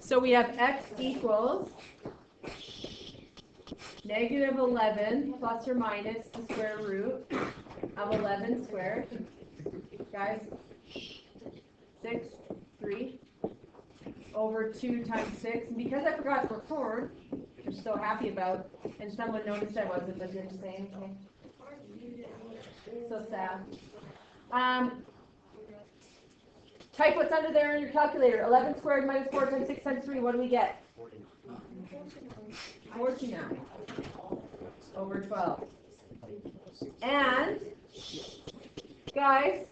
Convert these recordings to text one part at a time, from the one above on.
So we have x equals negative 11 plus or minus the square root of 11 squared. Guys, 6, 3 over 2 times 6. And because I forgot to record, which I'm so happy about, and someone noticed I wasn't, but didn't say anything. So sad. Type what's under there in your calculator. 11 squared minus 4 times 6 times 3. What do we get? 49 over 12. And, guys,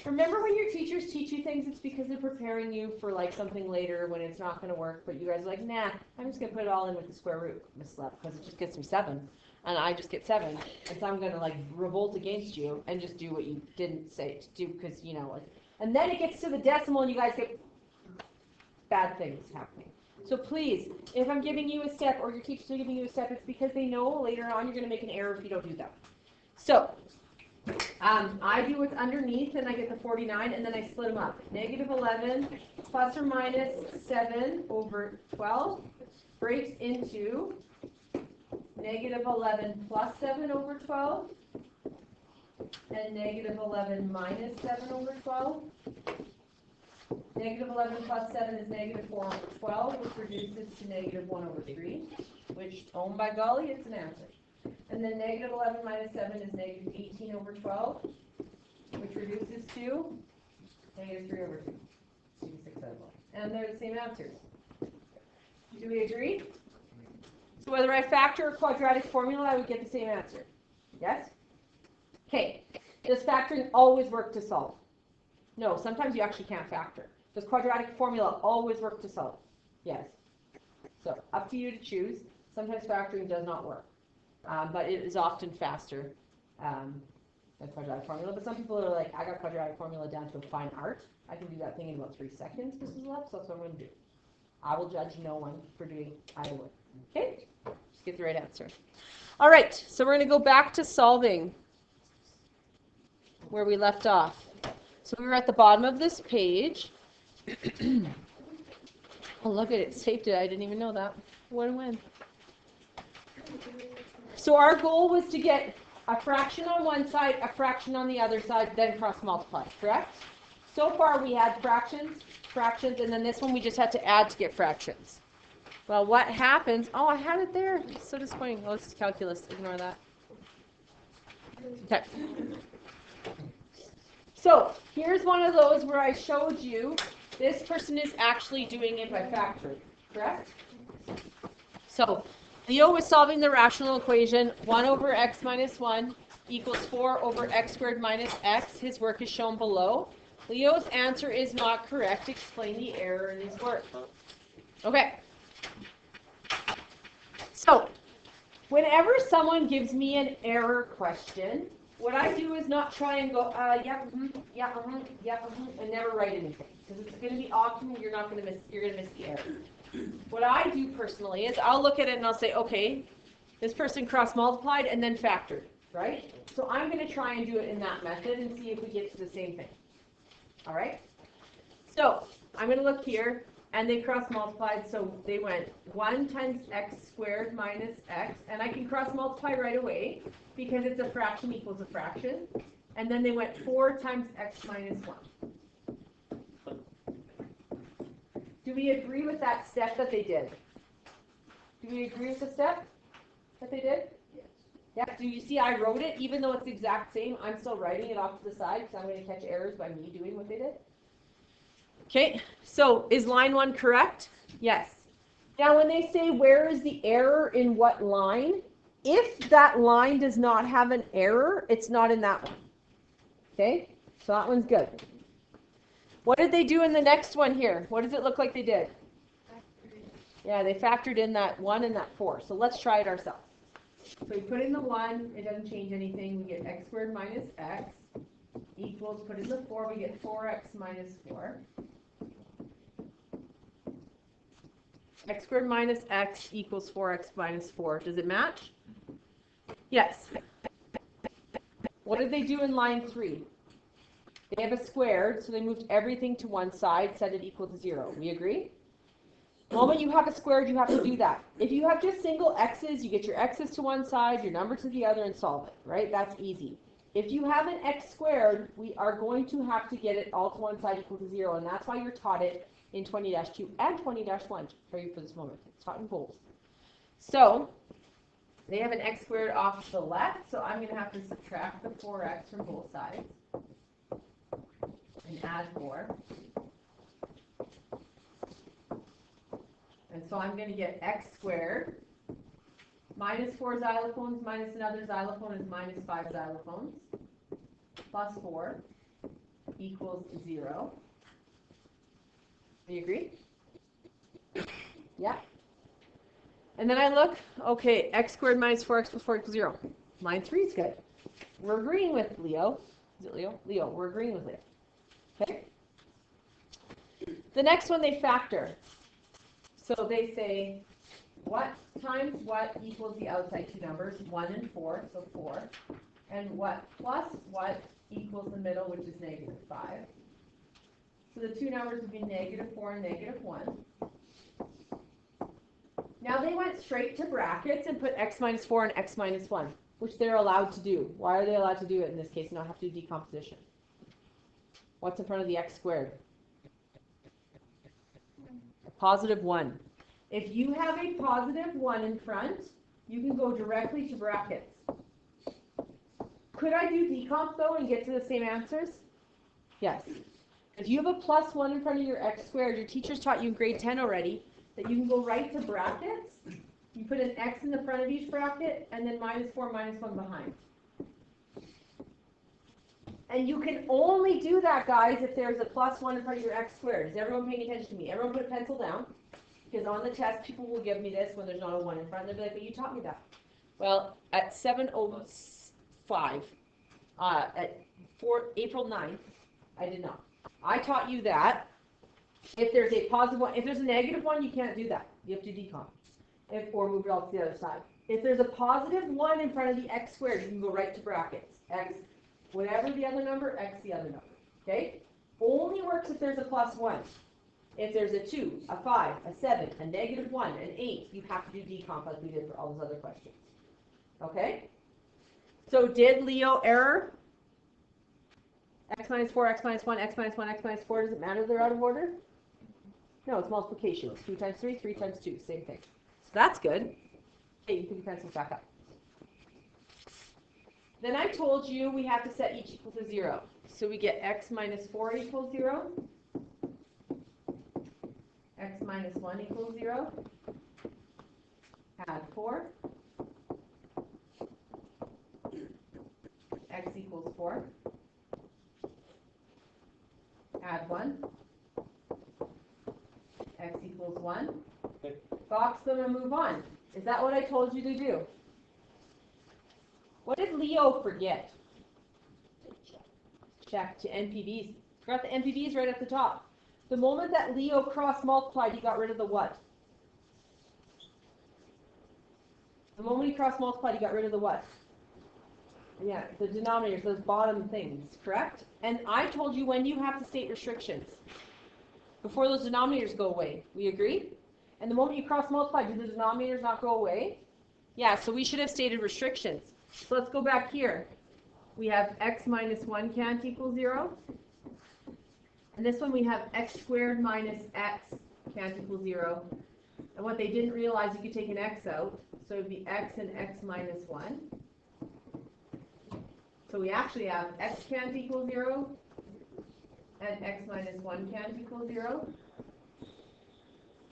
remember when your teachers teach you things, it's because they're preparing you for like something later when it's not going to work, but you guys are like, nah, I'm just going to put it all in with the square root, Miss Lepp, because it just gets me 7. And I just get 7. And so I'm going to like revolt against you and just do what you didn't say to do because, you know, like, and then it gets to the decimal and you guys get bad things happening. So please, if I'm giving you a step or your teachers are giving you a step, it's because they know later on you're going to make an error if you don't do that. So I do what's underneath and I get the 49 and then I split them up. Negative 11 plus or minus 7 over 12 breaks into negative 11 plus 7 over 12 and negative 11 minus 7 over 12. Negative 11 plus 7 is negative 4 over 12, which reduces to negative 1 over 3, which, oh by golly, it's an answer. And then negative 11 minus 7 is negative 18 over 12, which reduces to negative 3 over 2. 6 out of 1. And they're the same answers. Do we agree? So whether I factor a quadratic formula, I would get the same answer. Yes? Okay. Does factoring always work to solve? No, sometimes you actually can't factor. Does quadratic formula always work to solve? Yes. So up to you to choose. Sometimes factoring does not work, but it is often faster than quadratic formula. But some people are like, I got quadratic formula down to a fine art. I can do that thing in about 3 seconds, Mrs. Lepp, so that's what I'm going to do. I will judge no one for doing either way. Okay? Just get the right answer. All right, so we're going to go back to solving where we left off. So we were at the bottom of this page. Oh, look at it. It saved it. I didn't even know that. What a win. So our goal was to get a fraction on one side, a fraction on the other side, then cross multiply, correct? So far we had fractions, and then this one we just had to add to get fractions. Well, what happens? Oh, I had it there. It's so disappointing. Oh, this is calculus. Ignore that. Okay. So here's one of those where I showed you this person is actually doing it by factoring, correct? So Leo was solving the rational equation 1 over x minus 1 equals 4 over x squared minus x. His work is shown below. Leo's answer is not correct. Explain the error in his work. Okay. So whenever someone gives me an error question, what I do is not try and go, and never write anything, because it's going to be often you're going to miss the error. What I do personally is I'll look at it and I'll say, okay, this person cross multiplied and then factored, right? So I'm going to try and do it in that method and see if we get to the same thing. All right? So I'm going to look here, and they cross multiplied, so they went 1 times x squared minus x, and I can cross multiply right away because it's a fraction equals a fraction. And then they went 4 times x minus 1. Do we agree with that step that they did? Do we agree with the step that they did? Yes. Yeah, do you see I wrote it, even though it's the exact same, I'm still writing it off to the side because I'm going to catch errors by me doing what they did. Okay, so is line 1 correct? Yes. Now when they say where is the error in what line, if that line does not have an error, it's not in that one. Okay, so that one's good. What did they do in the next one here? What does it look like they did? Yeah, they factored in that 1 and that 4. So let's try it ourselves. So we put in the 1, it doesn't change anything. We get x squared minus x equals, put in the 4, we get 4x minus 4. X squared minus x equals 4x minus 4. Does it match? Yes. What did they do in line 3? They have a squared, so they moved everything to one side, set it equal to 0. We agree? The moment you have a squared, you have to do that. If you have just single x's, you get your x's to one side, your number to the other, and solve it, right? That's easy. If you have an x squared, we are going to have to get it all to one side equal to 0, and that's why you're taught it in 20-2 and 20-1. For you for this moment. It's taught in both. So, they have an x squared off to the left, so I'm going to have to subtract the 4x from both sides and add 4. And so I'm going to get x squared minus 4 xylophones minus another xylophone is minus 5 xylophones plus 4 equals 0. Do you agree? Yeah. And then I look, okay, x squared minus 4x plus 4 equals 0. Line 3 is good. We're agreeing with Leo. Is it Leo? Leo, we're agreeing with Leo. Okay. The next one they factor. So they say, what times what equals the outside two numbers, 1 and 4, so 4. And what plus what equals the middle, which is negative 5. So the two numbers would be negative 4 and negative 1. Now they went straight to brackets and put x minus 4 and x minus 1, which they're allowed to do. Why are they allowed to do it in this case and not have to do decomposition? What's in front of the x squared? Positive 1. If you have a positive 1 in front, you can go directly to brackets. Could I do decomp though and get to the same answers? Yes. If you have a plus 1 in front of your x squared, your teacher's taught you in grade 10 already that you can go right to brackets. You put an x in the front of each bracket and then minus 4 minus 1 behind. And you can only do that, guys, if there's a plus 1 in front of your x squared. Is everyone paying attention to me? Everyone put a pencil down. Because on the test, people will give me this when there's not a 1 in front. They'll be like, but you taught me that. Well, at 7:05, at April 9th, I did not. I taught you that if there's a positive 1, if there's a negative 1, you can't do that. You have to decomp. Or move it all to the other side. If there's a positive 1 in front of the x squared, you can go right to brackets. X, whatever the other number, x the other number. Okay? Only works if there's a plus 1. If there's a 2, a 5, a 7, a negative 1, an 8, you have to do decomp like we did for all those other questions. Okay? So did Leo error? X minus 4, x minus 1, x minus 1, x minus 4, does it matter they're out of order? No, it's multiplication. It's 2 times 3, 3 times 2, same thing. So that's good. Okay, you can put your pencils back up. Then I told you we have to set each equal to 0. So we get x minus 4 equals 0. X minus 1 equals 0. Add 4. X equals 4. Add 1. X equals 1. Box them and move on. Is that what I told you to do? What did Leo forget? Check to NPVs. Forgot the NPVs right at the top. The moment that Leo cross-multiplied, he got rid of the what? The moment he cross-multiplied, he got rid of the what? Yeah, the denominators, those bottom things, correct? And I told you when you have to state restrictions. Before those denominators go away. We agree? And the moment you cross-multiply, do the denominators not go away? Yeah, so we should have stated restrictions. So let's go back here. We have x minus 1 can't equal 0. And this one we have x squared minus x can't equal 0. And what they didn't realize, you could take an x out. So it would be x and x minus 1. So we actually have x can't equal 0 and x minus 1 can't equal 0.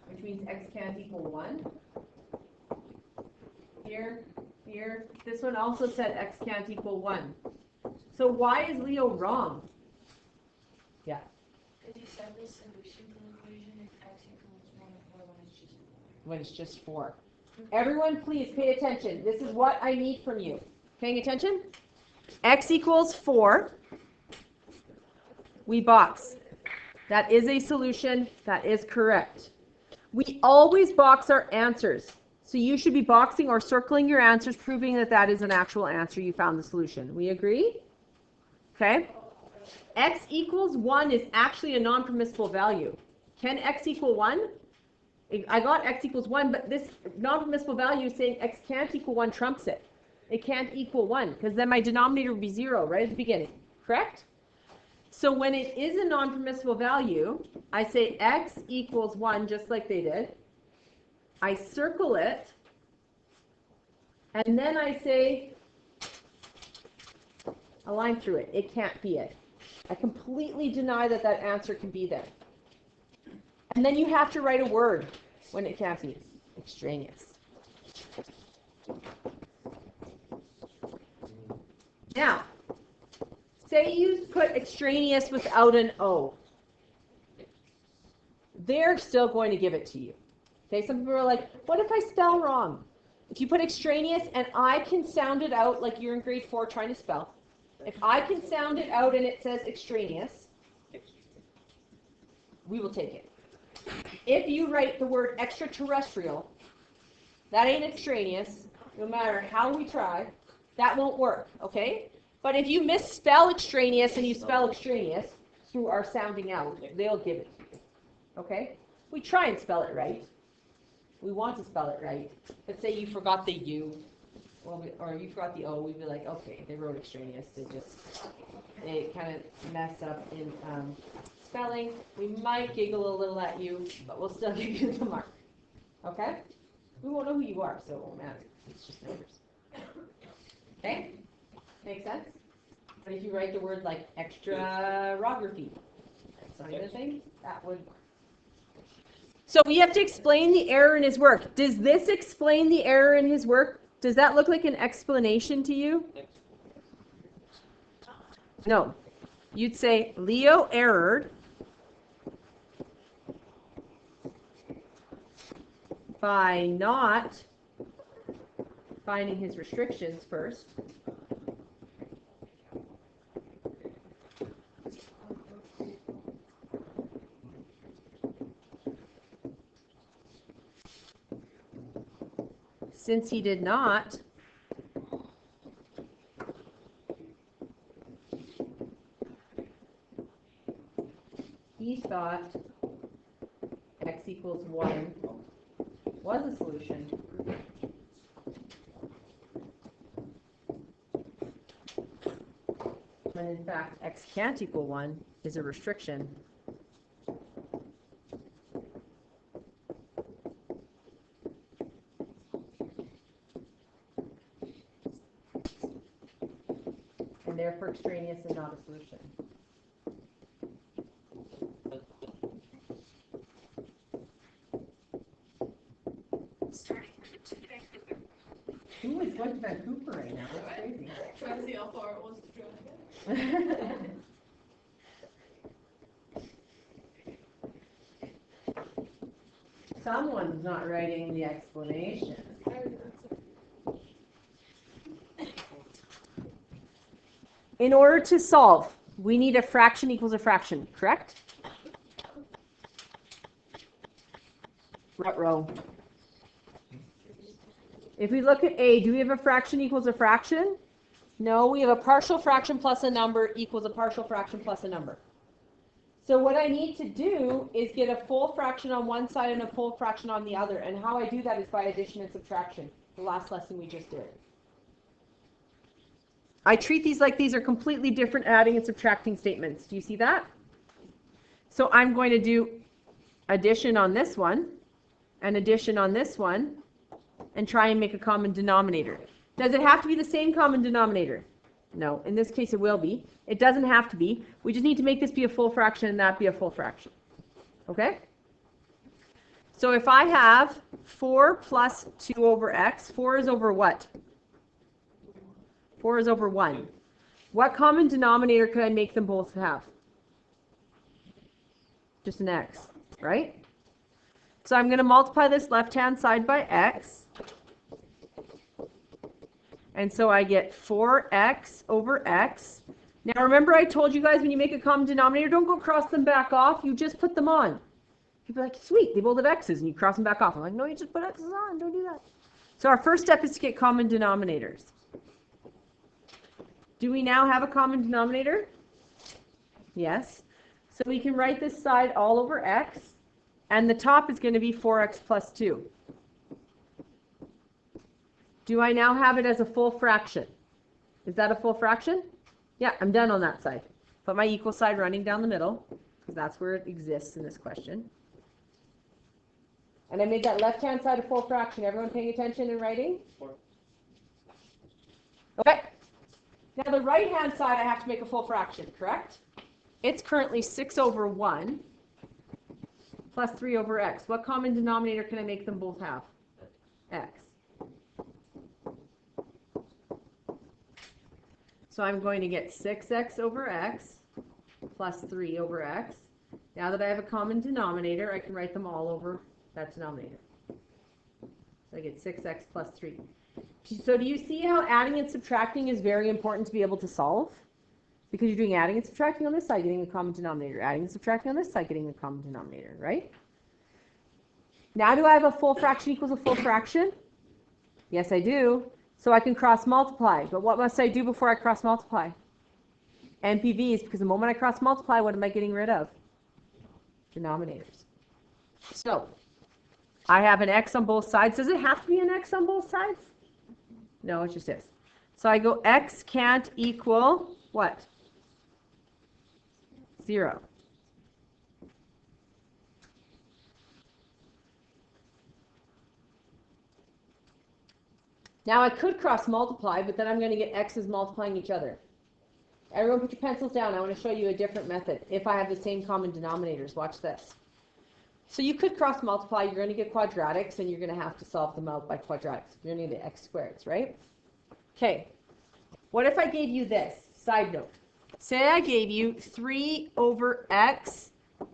Which means x can't equal 1. Here, here. This one also said x can't equal 1. So why is Leo wrong? Yeah. Because you said the solution to the equation is x equals 1 or 4 when it's just 4. Everyone please pay attention. This is what I need from you. Paying attention? X equals 4. We box. That is a solution. That is correct. We always box our answers. So you should be boxing or circling your answers, proving that that is an actual answer. You found the solution. We agree? Okay. X equals 1 is actually a non-permissible value. Can x equal 1? I got x equals 1, but this non-permissible value is saying x can't equal 1 trumps it. It can't equal 1, because then my denominator would be 0 right at the beginning, correct? So when it is a non-permissible value, I say x equals 1, just like they did. I circle it, and then I say a line through it. It can't be it. I completely deny that that answer can be there. And then you have to write a word when it can't be. Extraneous. Now, say you put extraneous without an O. They're still going to give it to you. Okay, some people are like, what if I spell wrong? If you put extraneous and I can sound it out like you're in grade 4 trying to spell, if I can sound it out and it says extraneous, we will take it. If you write the word extraterrestrial, that ain't extraneous, no matter how we try, that won't work, okay? But if you misspell extraneous and you spell extraneous through our sounding out, they'll give it to you, okay? We try and spell it right. We want to spell it right. But say you forgot the U, or you forgot the O, we'd be like, okay, they wrote extraneous. They kind of mess up in spelling. We might giggle a little at you, but we'll still give you the mark, okay? We won't know who you are, so it won't matter. It's just numbers. Okay? Make sense? But if you write the word like extrarography, sign the thing, that would. So we have to explain the error in his work. Does this explain the error in his work? Does that look like an explanation to you? No. You'd say Leo errored by not finding his restrictions first. Since he did not, he thought x equals 1 was a solution. When in fact x can't equal 1 is a restriction. And therefore extraneous is not a solution. Who is going to Vancouver right now? That's crazy. Trying to see how far it wants to drive. Someone's not writing the explanation. In order to solve, we need a fraction equals a fraction, correct? What row? If we look at A, do we have a fraction equals a fraction? No, we have a partial fraction plus a number equals a partial fraction plus a number. So what I need to do is get a full fraction on one side and a full fraction on the other. And how I do that is by addition and subtraction, the last lesson we just did. I treat these like these are completely different adding and subtracting statements. Do you see that? So I'm going to do addition on this one and addition on this one and try and make a common denominator. Does it have to be the same common denominator? No. In this case, it will be. It doesn't have to be. We just need to make this be a full fraction and that be a full fraction. Okay? So if I have 4 plus 2 over x, 4 is over what? 4 is over 1. What common denominator could I make them both have? Just an x, right? So I'm going to multiply this left-hand side by x. And so I get 4x over x. Now remember I told you guys when you make a common denominator, don't go cross them back off. You just put them on. You'd be like, sweet, they both have x's, and you cross them back off. I'm like, no, you just put x's on. Don't do that. So our first step is to get common denominators. Do we now have a common denominator? Yes. So we can write this side all over x and the top is going to be 4x plus 2. Do I now have it as a full fraction? Is that a full fraction? Yeah, I'm done on that side. Put my equal side running down the middle, because that's where it exists in this question. And I made that left-hand side a full fraction. Everyone paying attention in writing? Okay. Now the right-hand side I have to make a full fraction, correct? It's currently 6 over 1 plus 3 over x. What common denominator can I make them both have? X. So I'm going to get 6x over x plus 3 over x. Now that I have a common denominator, I can write them all over that denominator. So I get 6x plus 3. So do you see how adding and subtracting is very important to be able to solve? Because you're doing adding and subtracting on this side, getting a common denominator. Adding and subtracting on this side, getting a common denominator, right? Now do I have a full fraction equals a full fraction? Yes, I do. So I can cross multiply. But what must I do before I cross multiply? NPVs, because the moment I cross multiply, what am I getting rid of? Denominators. So I have an x on both sides. Does it have to be an x on both sides? No, it just is. So I go x can't equal what? 0. Now I could cross multiply, but then I'm going to get x's multiplying each other. Everyone put your pencils down. I want to show you a different method. If I have the same common denominators, watch this. So you could cross multiply. You're going to get quadratics, and you're going to have to solve them out by quadratics. You're going to get x squareds, right? Okay. What if I gave you this? Side note. Say I gave you 3 over x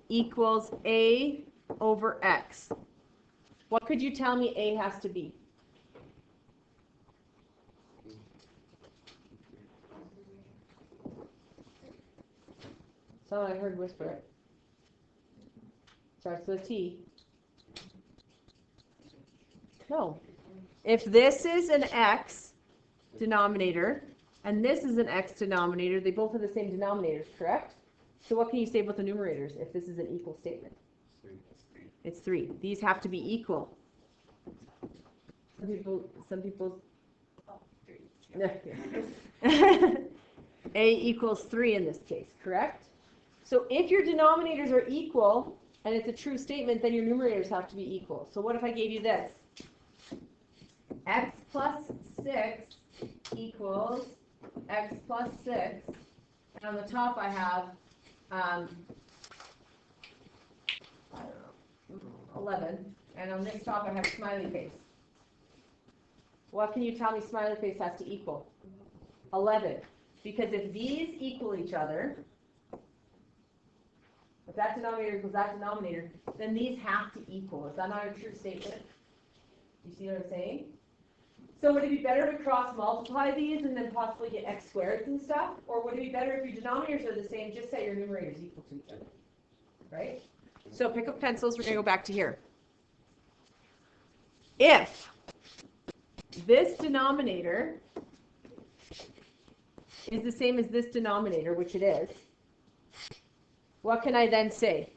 equals a over x. What could you tell me a has to be? Someone I heard whisper it. Starts with a T. No. If this is an x denominator and this is an x denominator, they both have the same denominators, correct? So what can you say about the numerators if this is an equal statement? It's 3. These have to be equal. Some people. A equals 3 in this case, correct? So if your denominators are equal, and it's a true statement, then your numerators have to be equal. So what if I gave you this? X plus 6 equals x plus 6. And on the top I have, I don't know, 11. And on this top I have smiley face. What can you tell me smiley face has to equal? 11. Because if these equal each other, if that denominator equals that denominator, then these have to equal. Is that not a true statement? You see what I'm saying? So would it be better to cross multiply these and then possibly get x squared and stuff? Or would it be better if your denominators are the same, just set your numerators equal to each other? Right? So pick up pencils, we're going to go back to here. If this denominator is the same as this denominator, which it is, what can I then say?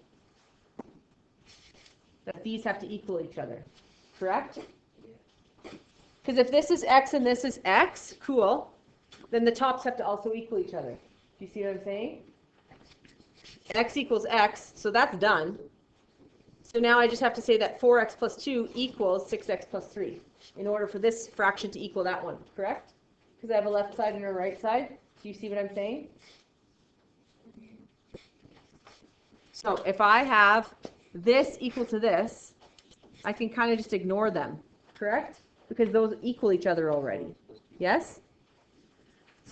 That these have to equal each other, correct? Because if this is x and this is x, cool, then the tops have to also equal each other. Do you see what I'm saying? X equals x, so that's done. So now I just have to say that 4x plus 2 equals 6x plus 3 in order for this fraction to equal that one, correct? Because I have a left side and a right side. Do you see what I'm saying? So if I have this equal to this, I can kind of just ignore them, correct? Because those equal each other already. Yes?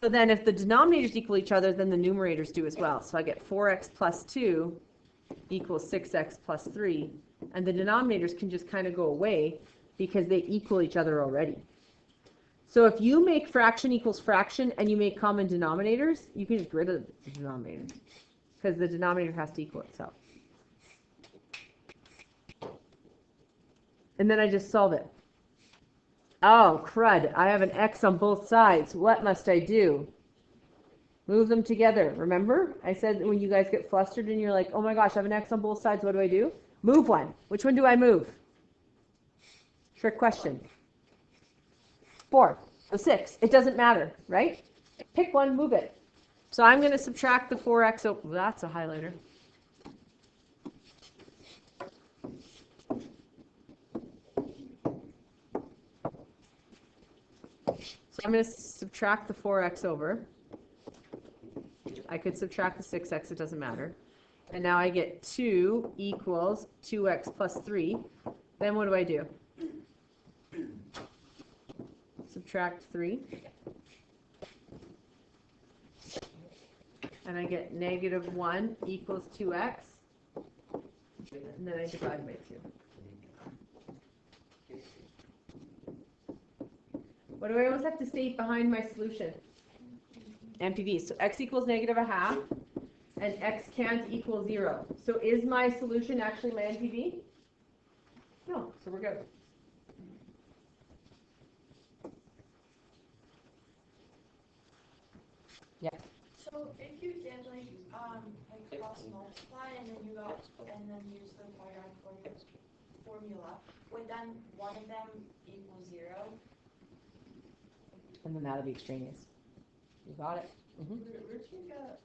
So then if the denominators equal each other, then the numerators do as well. So I get 4x plus 2 equals 6x plus 3. And the denominators can just kind of go away because they equal each other already. So if you make fraction equals fraction and you make common denominators, you can just get rid of the denominator because the denominator has to equal itself. And then I just solve it. Oh, crud, I have an x on both sides. What must I do? Move them together. Remember? I said when you guys get flustered and you're like, oh my gosh, I have an x on both sides, what do? Move one. Which one do I move? Trick question. 4. So 6. It doesn't matter, right? Pick one, move it. So I'm going to subtract the 4x. Oh, that's a highlighter. So I'm going to subtract the 4x over. I could subtract the 6x, it doesn't matter. And now I get 2 equals 2x plus 3. Then what do I do? Subtract 3. And I get negative 1 equals 2x. And then I divide by 2. What do I always have to state behind my solution? NPV. So x equals negative a half, and x can't equal 0. So is my solution actually my NPV? No, so we're good. Yeah. So if you did like cross multiply and then use the quadratic formula, would then one of them equal 0? And then that'll be extraneous. You got it. Where'd you get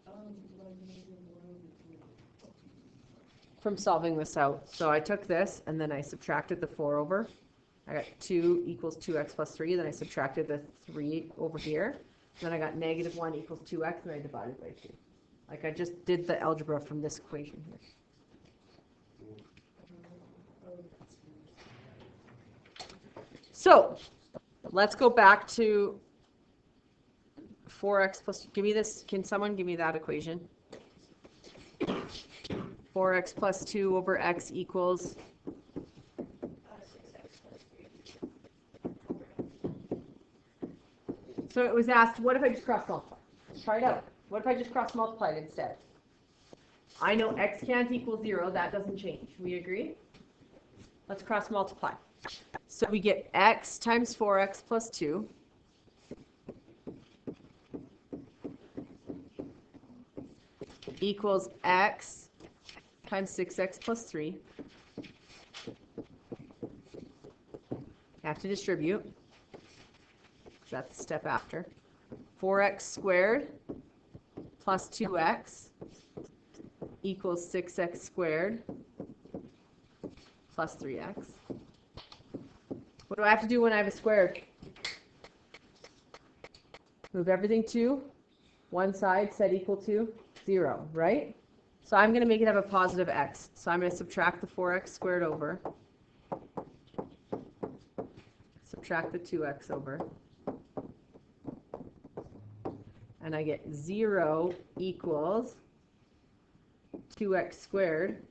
From solving this out. So I took this and then I subtracted the 4 over. I got 2 equals 2x plus 3. Then I subtracted the 3 over here. Then I got negative 1 equals 2x and I divided by 2. Like I just did the algebra from this equation here. So let's go back to 4x plus, give me this, can someone give me that equation? 4x plus 2 over x equals 6x plus 3. So it was asked, what if I just cross multiply? Try it out. What if I just cross multiplied instead? I know x can't equal 0. That doesn't change. We agree? Let's cross multiply. So we get x times 4x plus 2 equals x times 6x plus 3. Have to distribute. That's the step after. 4x squared plus 2x equals 6x squared plus 3x. What do I have to do when I have a squared? Move everything to one side, set equal to 0, right? So I'm going to make it have a positive x. So I'm going to subtract the 4x squared over. Subtract the 2x over. And I get 0 equals 2x squared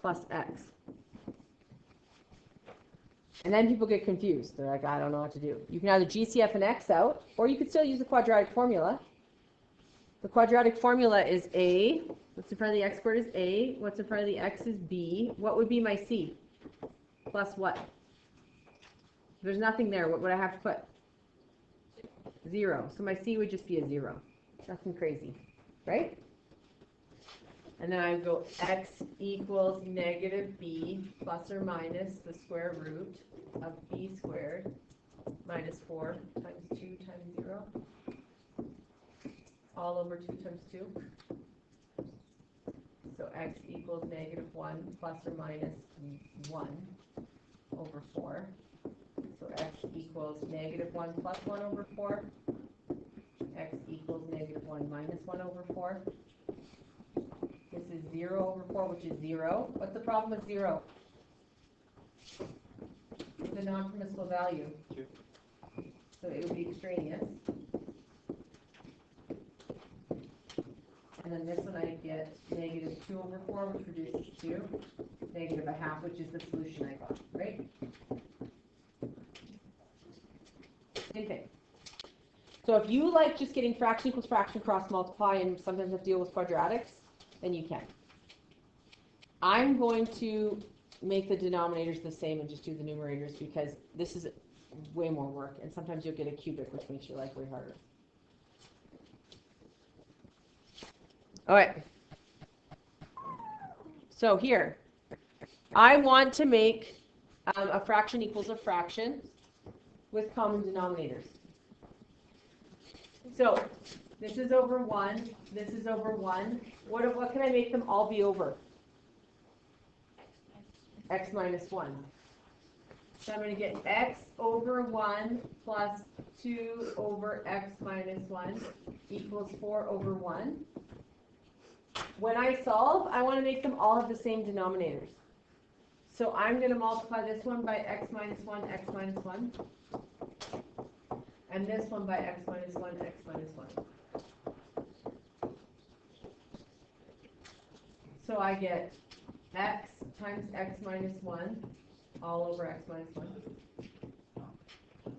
plus x. And then people get confused. They're like, I don't know what to do. You can either GCF an x out, or you could still use the quadratic formula. The quadratic formula is a. What's in front of the x squared is a. What's in front of the x is b. What would be my c? Plus what? There's nothing there. What would I have to put? 0. So my c would just be a 0. Nothing crazy, right? And then I go x equals negative b plus or minus the square root of b squared minus 4 times 2 times 0 all over 2 times 2. So x equals negative 1 plus or minus 1 over 4. So x equals negative 1 plus 1 over 4. X equals negative 1 minus 1 over 4. This is 0 over 4, which is 0. What's the problem with 0? It's a non-permissible value. So it would be extraneous. And then this one I get negative 2 over 4, which reduces to negative a half, which is the solution I got, right? Same thing. So if you like just getting fraction equals fraction cross multiply and sometimes have to deal with quadratics, then you can. I'm going to make the denominators the same and just do the numerators because this is way more work, and sometimes you'll get a cubic, which makes your life way harder. All right. So here, I want to make a fraction equals a fraction with common denominators. So this is over 1, this is over 1. What can I make them all be over? X minus 1. So I'm going to get x over 1 plus 2 over x minus 1 equals 4 over 1. When I solve, I want to make them all have the same denominators. So I'm going to multiply this one by x minus 1, x minus 1. And this one by x minus 1, x minus 1. So I get x times x minus 1 all over x minus 1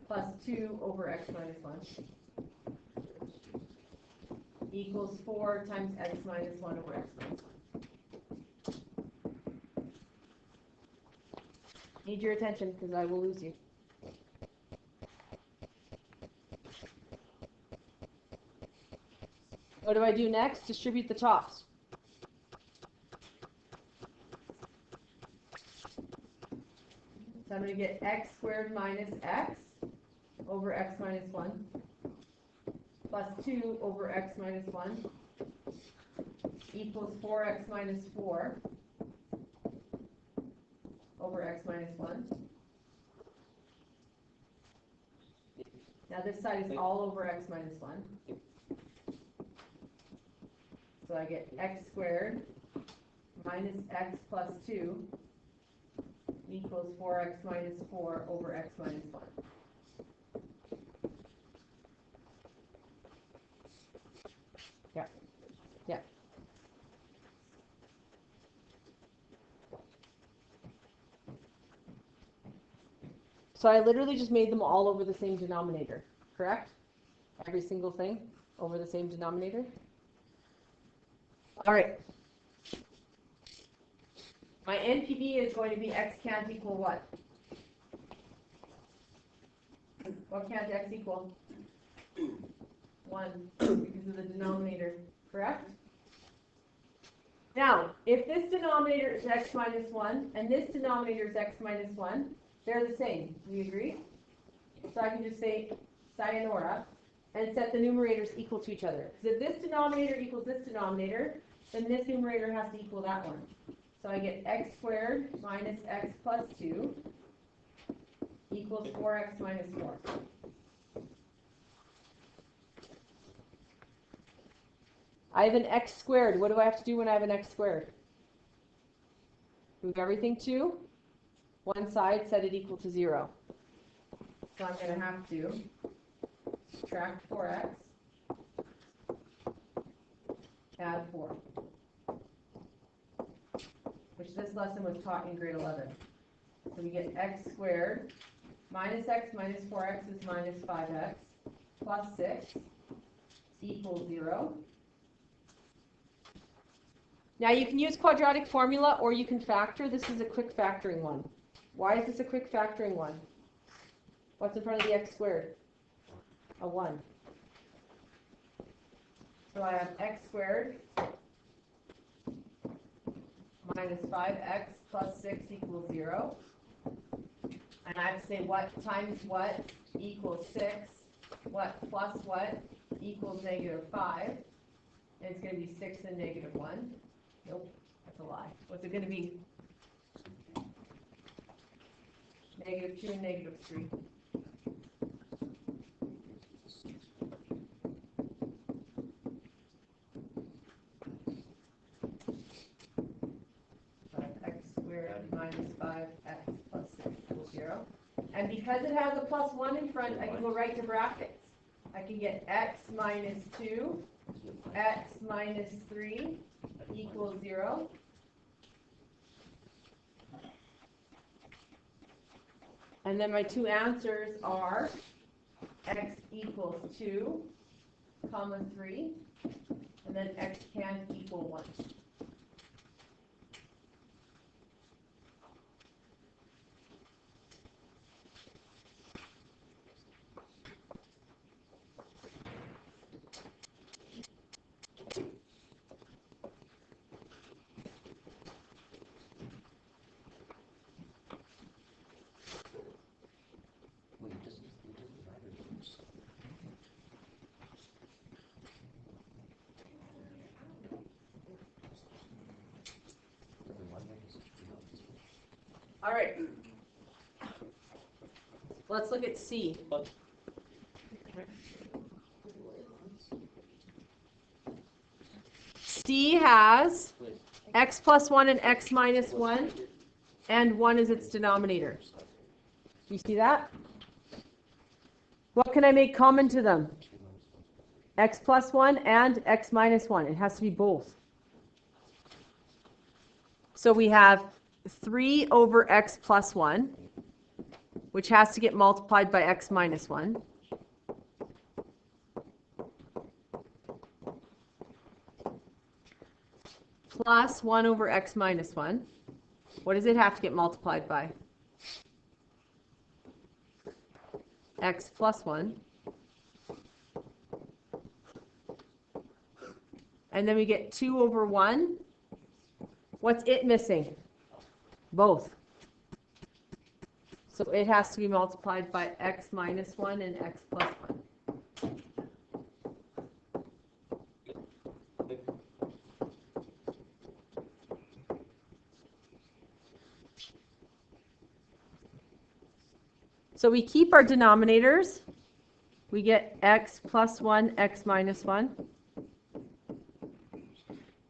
plus 2 over x minus 1 equals 4 times x minus 1 over x minus 1. Need your attention because I will lose you. What do I do next? Distribute the tops. So I'm going to get x squared minus x over x minus 1 plus 2 over x minus 1 equals 4x minus 4 over x minus 1. Now this side is all over x minus 1. So I get x squared minus x plus 2 equals 4x minus 4 over x minus 1. Yeah. Yeah. So I literally just made them all over the same denominator, correct? Every single thing over the same denominator. All right. My NPV is going to be x can't equal what? What can't x equal? 1, because of the denominator, correct? Now, if this denominator is x minus 1, and this denominator is x minus 1, they're the same. Do you agree? So I can just say sayonara and set the numerators equal to each other. Because if this denominator equals this denominator, then this numerator has to equal that one. So I get x squared minus x plus 2 equals 4x minus 4. I have an x squared. What do I have to do when I have an x squared? Move everything to one side, set it equal to 0. So I'm going to have to subtract 4x, add 4. Which this lesson was taught in grade 11. So we get x squared minus x minus 4x is minus 5x plus 6 equals 0. Now you can use quadratic formula or you can factor. This is a quick factoring one. Why is this a quick factoring one? What's in front of the x squared? A 1. So I have x squared minus 5x plus 6 equals 0. And I have to say what times what equals 6, what plus what equals negative 5. And it's going to be 6 and negative 1. Nope, that's a lie. What's it going to be? Negative 2 and negative 3. Minus 5x plus 6 equals 0. And because it has a plus 1 in front, I can go right to brackets. I can get x minus 2, x minus 3 equals 0. And then my two answers are x equals 2, comma 3, and then x can't equal 1. All right. Let's look at C. C has x plus 1 and x minus 1, and 1 is its denominator. You see that? What can I make common to them? X plus 1 and x minus 1. It has to be both. So we have 3 over x plus 1, which has to get multiplied by x minus 1. Plus 1 over x minus 1. What does it have to get multiplied by? X plus 1. And then we get 2 over 1. What's it missing? Both. So it has to be multiplied by x minus 1 and x plus 1. So we keep our denominators. We get x plus 1, x minus 1.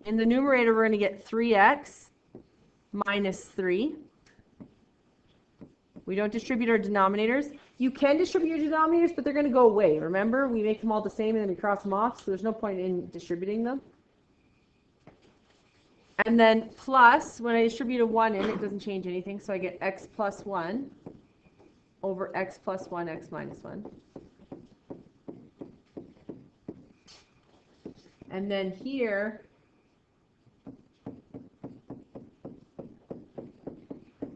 In the numerator, we're going to get 3x minus 3. We don't distribute our denominators. You can distribute your denominators, but they're going to go away. Remember, we make them all the same and then we cross them off, so there's no point in distributing them. And then plus, when I distribute a 1 in, it doesn't change anything, so I get x plus 1 over x plus 1, x minus 1. And then here,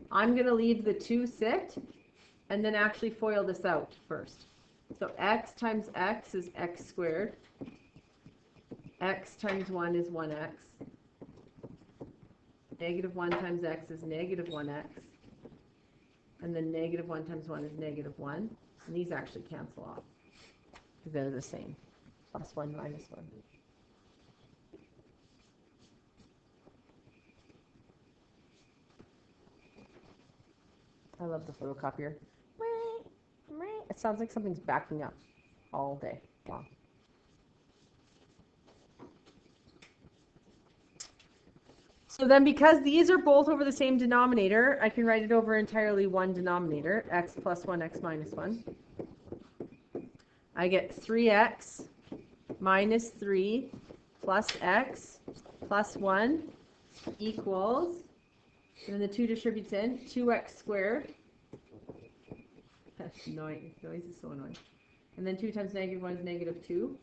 I'm going to leave the 2 sit and then actually FOIL this out first. So x times x is x squared. X times 1 is 1x. Negative 1 times x is negative 1x. And then negative 1 times 1 is negative 1. And these actually cancel off because they're the same. Plus 1 minus 1. I love the photocopier. It sounds like something's backing up all day long. So then because these are both over the same denominator, I can write it over entirely one denominator, x plus 1, x minus 1. I get 3x minus 3 plus x plus 1 equals, and then the 2 distributes in, 2x squared. That's annoying. Noise is so annoying. And then 2 times negative 1 is negative 2.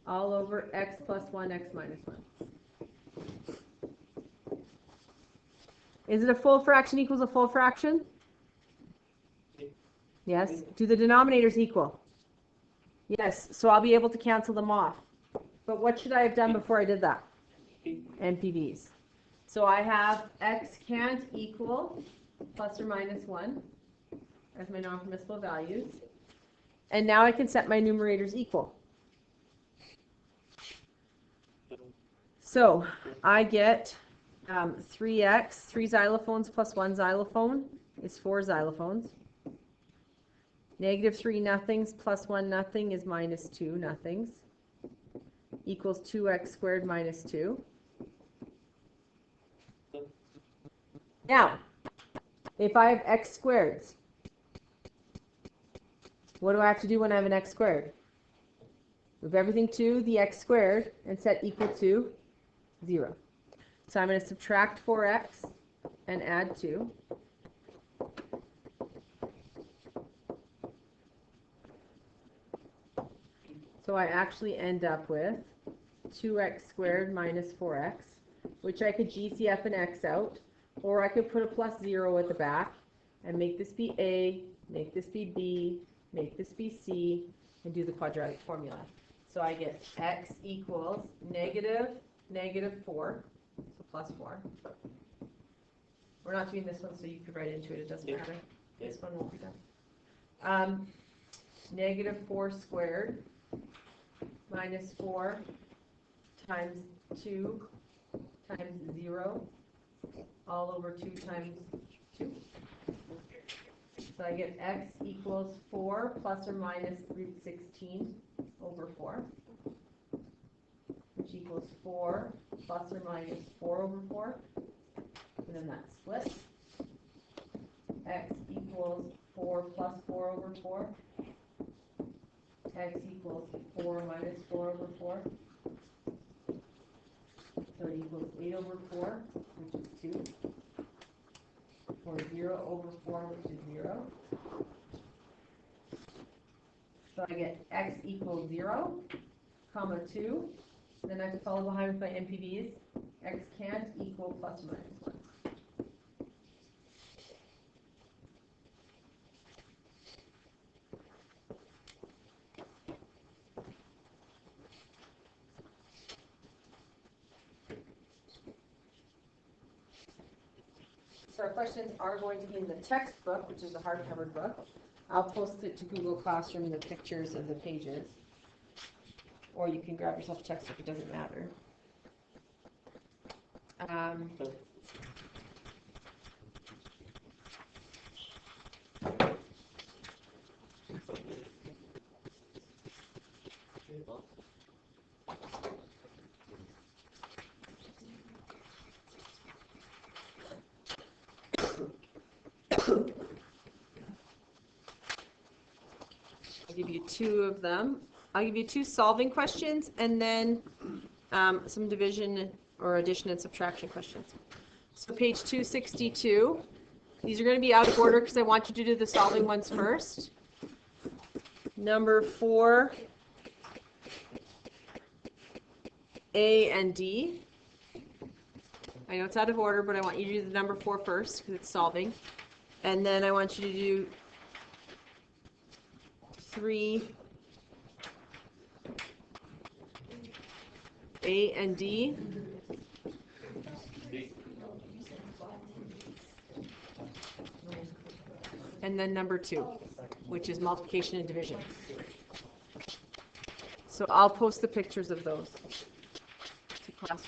All over x plus 1, x minus 1. Is it a full fraction equals a full fraction? Yes. Do the denominators equal? Yes. So I'll be able to cancel them off. But what should I have done before I did that? NPVs. So I have x can't equal plus or minus 1 as my non-permissible values. And now I can set my numerators equal. So I get 3x, 3 xylophones plus 1 xylophone is 4 xylophones. Negative 3 nothings plus 1 nothing is minus 2 nothings. Equals 2x squared minus 2. Now, if I have x squareds, what do I have to do when I have an x squared? Move everything to the x squared and set equal to 0. So I'm going to subtract 4x and add 2. So I actually end up with 2x squared minus 4x, which I could GCF an x out, or I could put a plus 0 at the back and make this be a, make this be b, make this be c, and do the quadratic formula. So I get x equals negative 4. So plus 4. We're not doing this one, so you could write into it. It doesn't matter. This one won't be done. Negative 4 squared minus 4 times 2 times 0 all over 2 times 2. So I get x equals 4 plus or minus root 16 over 4, which equals 4 plus or minus 4 over 4, and then that splits. X equals 4 plus 4 over 4. X equals 4 minus 4 over 4. So it equals 8 over 4, which is 2. Or 0 over 4, which is 0. So I get x equals 0, comma 2. Then I have to follow behind with my NPVs. X can't equal plus or minus 1. So our questions are going to be in the textbook, which is a hardcover book. I'll post it to Google Classroom, the pictures of the pages. Or you can grab yourself a textbook, it doesn't matter. I'll give you 2 of them. I'll give you 2 solving questions and then some division or addition and subtraction questions. So page 262. These are going to be out of order because I want you to do the solving ones first. Number 4, A and D. I know it's out of order, but I want you to do the number 4 first because it's solving. And then I want you to do 3, A and D. And then number 2, which is multiplication and division. So I'll post the pictures of those to class.